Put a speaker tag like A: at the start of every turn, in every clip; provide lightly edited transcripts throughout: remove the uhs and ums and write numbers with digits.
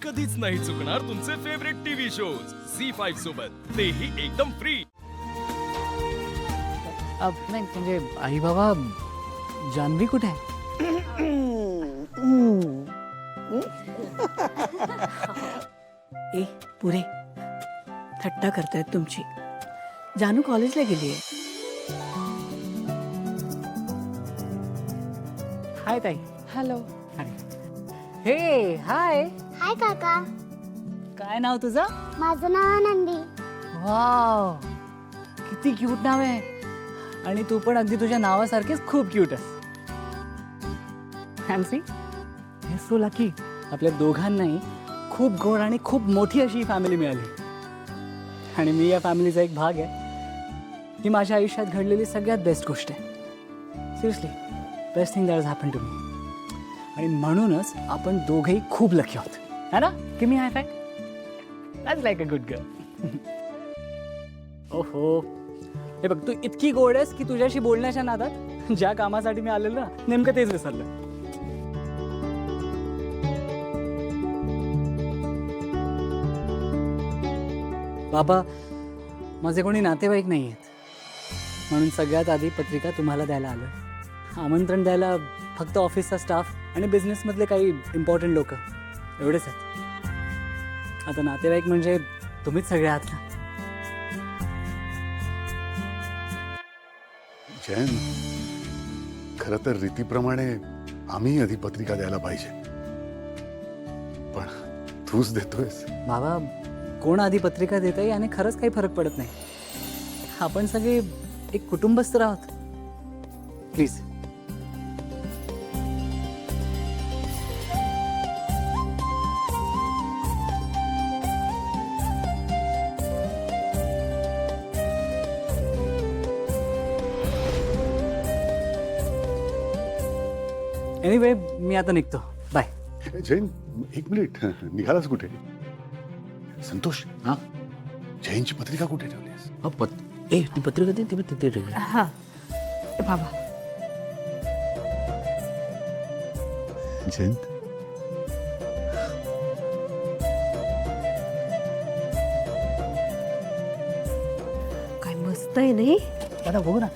A: कधीच नाही चुकणार तुमचे फेवरेट टीव्ही शोज झी5 सोबत, तेही एकदम फ्री.
B: नाही म्हणजे आई बाबा, जान्हवी कुठे आहे?
C: ए पुरे थट्टा करतायत तुमची. जानू कॉलेजला गेलीये.
B: हाय ताई. हॅलो. हे हाय.
D: हाय काका,
B: काय नाव तुझं?
D: माझं नाव आनंदी.
B: वाव, किती क्यूट नाव आहे. आणि तू पण अगदी तुझ्या नावासारखीच खूप क्यूट आहेस. फॅन्सी हे सो लकी. आपल्या दोघांनाही खूप गोड आणि खूप मोठी अशी फॅमिली मिळाली. आणि मी या फॅमिलीचा एक भाग आहे. ही माझ्या आयुष्यात घडलेली सगळ्यात बेस्ट गोष्ट आहे. Seriously best thing that has happened to me. आणि म्हणूनच आपण दोघेही खूप लकी आहोत, है ना? की मी hi fi that's like a good girl. ओहो, हे बघ, तू इतकी गोड आहेस की तुझ्याशी बोलण्याच्या नादात ज्या कामासाठी मी आलेलो ना, नेमकं तेच विसरलं. बाबा, माझे कोणी नातेवाईक नाही आहेत, म्हणून सगळ्यात आधी पत्रिका तुम्हाला द्यायला आलं. आमंत्रण द्यायला फक्त ऑफिसचा स्टाफ आणि बिझनेसमधले काही इम्पॉर्टंट लोक एवढेच आहेत. आता नातेवाईक म्हणजे तुम्हीच सगळे आहात ना.
E: जयन, खरं तर रीतीप्रमाणे आम्ही आधी पत्रिका द्यायला पाहिजे, पण तूच देतोयस.
B: बाबा, कोण आधी पत्रिका देतंय याने खरंच काही फरक पडत नाही. आपण सगळे एक कुटुंबस्थ आहोत. प्लीज. एनिवे, मी आता निघतो. बाय.
E: जैन, एक मिनिट, निघालास कुठे? संतोष,
F: हा
E: जैनची पत्रिका कुठे ठेवलीस?
F: ए ती पत्रिका दे, ती तिथे ठेवली.
C: हा बाबा,
E: जैन,
C: काय मस्त आहे नाही?
B: दादा बघू ना.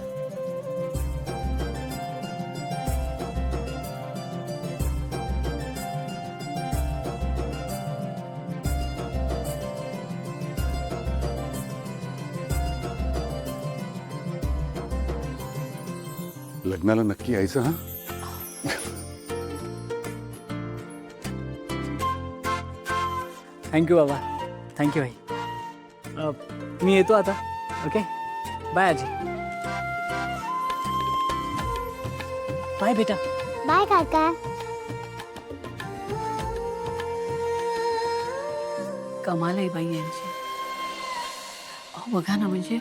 E: लग्नाला नक्की यायचं हा?
B: थँक्यू बाबा, थँक्यू भाई. मी येतो आता. ओके, बाय आजी. बाय बेटा.
D: बाय काका.
C: कमाल आहे बाई यांची. अहो बघा ना, म्हणजे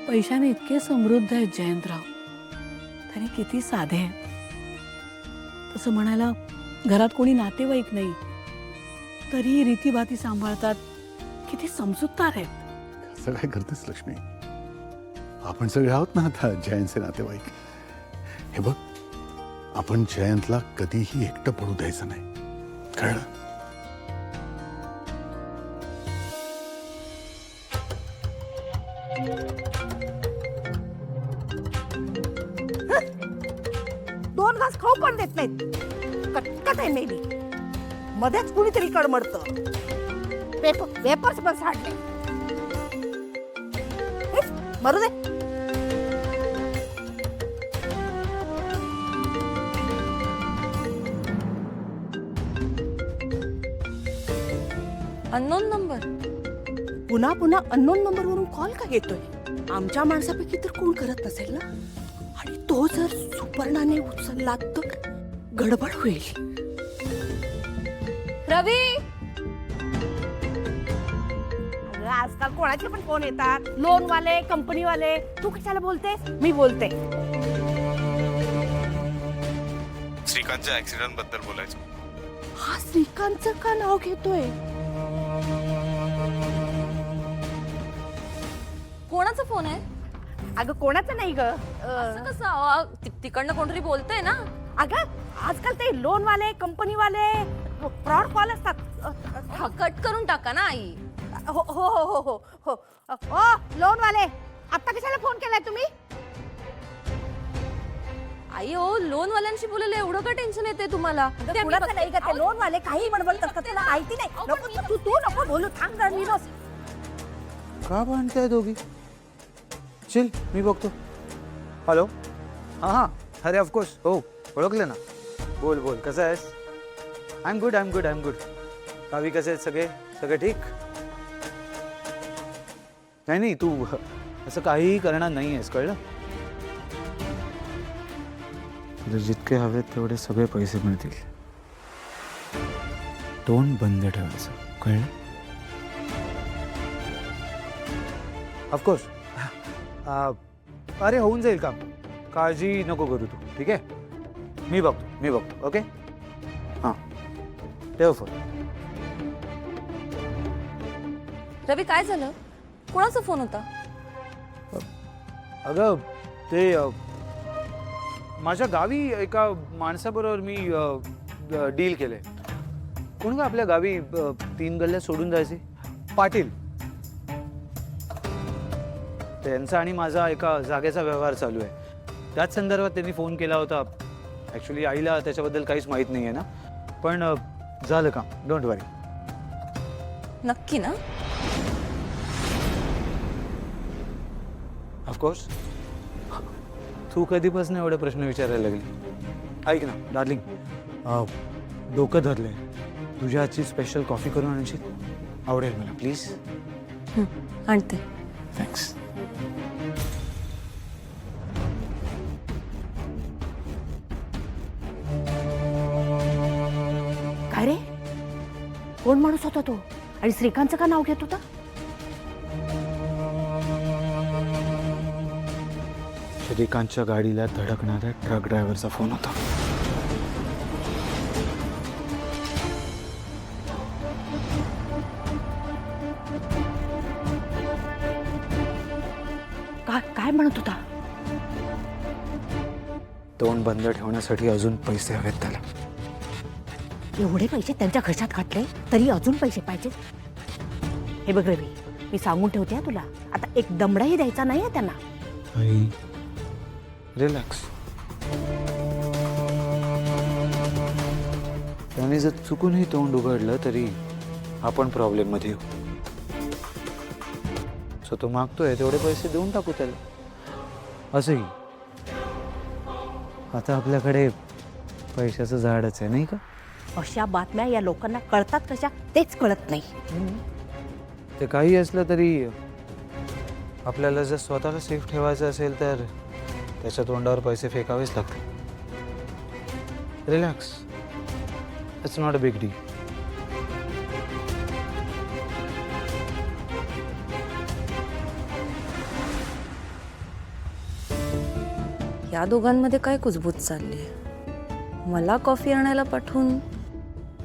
C: पैशाने इतके समृद्ध आहेत जयंतराव, तरी किती साधे आहेत. तसं म्हणायला घरात कोणी नातेवाईक नाही, तरी रीतीभाती सांभाळतात. किती समजूतदार आहेत.
E: असं काय करतेस लक्ष्मी? आपण सगळे आहोत ना आता जयंतचे नातेवाईक. हे बघ, आपण जयंतला कधीही एकटं पडू द्यायचं नाही, कळलं?
G: दोन घास खाऊ पण देत नाहीत. कटकट आहे मेली. मध्येच कुणीतरी कडमडतं. पेपर्स पण साडले. मरू दे.
H: Unknown number.
G: पुन्हा पुन्हा अननोन नंबरवरून कॉल का येतोय? आमच्या माणसापैकी तर कोण करत नसेल ना. आणि तो जर सुपर्णाने उचलला तर गडबड होईल.
H: रवी,
G: अगं, आजकाल कोणाचे पण फोन येतात. लोनवाले, कंपनीवाले. तू कशाला बोलतेस? मी बोलते.
I: श्रीकांतच्या ऍक्सिडेंट बद्दल बोलायचं.
G: हा श्रीकांतचं का नाव घेतोय?
H: कोणाचा फोन आहे?
G: अगं कोणाचं नाही ग.
H: असं कसं? तिकडनं कोणतरी बोलतंय ना.
G: अगं आजकाल ते लोनवाले, कंपनीवाले, फ्रॉड कॉल असतात.
H: कट करून टाका ना आई.
G: हो हो हो हो हो हो ओ लोन वाले, आता कशाला फोन केलाय तुम्ही?
H: आई हो, लोन वाल्यांशी बोलायला एवढं का टेन्शन येते तुम्हाला? ते आम्ही
G: कुणाचं नाही का ते लोन वाले काही बडबड करतात, तुला माहिती नाही. नको तू नको बोलू, थांब जरा नीरज.
J: का भांडताय दोघी? चिल, मी बघतो. हॅलो. हां हां, अरे ऑफकोर्स, हो ओळखलं ना. बोल बोल, कसं आहेस? I am good, I am good, I am good. गावी कसे आहेत सगळे? सगळे ठीक? नाही नाही, तू असं काहीही करणार नाही आहेस, कळलं? जर जितके हवेत तेवढे सगळे पैसे मिळतील. तोंड बंद ठेवायचं, कळलं? ऑफकोर्स. अरे होऊन जाईल काम, काळजी नको करू तू, ठीक आहे? मी बघतो. ओके, हां ठेव फोन.
H: रवी, काय झालं? कोणाचा फोन होता?
J: अगं ते माझ्या गावी एका माणसाबरोबर मी डील केले. कोण का आपल्या गावी 3 गल्ल्या सोडून जायचे? पाटील. त्यांचा आणि माझा एका जागेचा व्यवहार चालू आहे. त्याच संदर्भात त्यांनी फोन केला होता. ॲक्च्युली आईला त्याच्याबद्दल काहीच माहीत नाही आहे ना, पण झालं का, डोंट वरी.
H: नक्की ना?
J: ऑफकोर्स. तू कधीपासून एवढे प्रश्न विचारायला लागली? ऐक ना डार्लिंग, डोकं धरलंय. तुझ्या हातची स्पेशल कॉफी करून आणशील? आवडेल मला, प्लीज.
H: आणते.
J: थँक्स.
G: काय रे, कोण माणूस होता तो आणि श्रीकांतचं का नाव घेत होता?
J: श्रीकांतच्या गाडीला धडकणाऱ्या ट्रक ड्रायव्हरचा फोन होता.
G: काय म्हणत होता?
J: तोंड बंद ठेवण्यासाठी अजून पैसे हवेत त्याला.
G: एवढे पैसे त्यांच्या खिशात घातले तरी अजून पैसे पाहिजे? हे बघ रवी, मी सांगून ठेवते तुला, आता एक दमडाही द्यायचा नाहीये त्यांना.
J: आई, रिलॅक्स. त्याने जर चुकूनही तोंड उघडलं तरी आपण प्रॉब्लेम मध्ये येऊ. सो तो मागतोय तेवढे पैसे देऊन टाकू त्याला. असंही आता आपल्याकडे पैशाचं झाडच आहे, नाही का?
G: अशा बातम्या या लोकांना कळतात कशा तेच कळत नाही.
J: ते काही असलं तरी आपल्याला जर स्वतःला सेफ ठेवायचं असेल तर त्याच्या तोंडावर पैसे फेकावेच लागतात. Relax, it's not a big deal.
H: या दोघांमध्ये काय कुजबूज चालली आहे? मला कॉफी आणायला पाठवून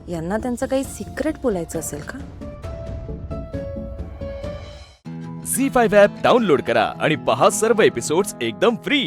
H: यांना त्यांचं काही सिक्रेट बोलायचं असेल का?
A: झी5 ॲप डाउनलोड करा आणि पहा सर्व एपिसोड्स एकदम फ्री.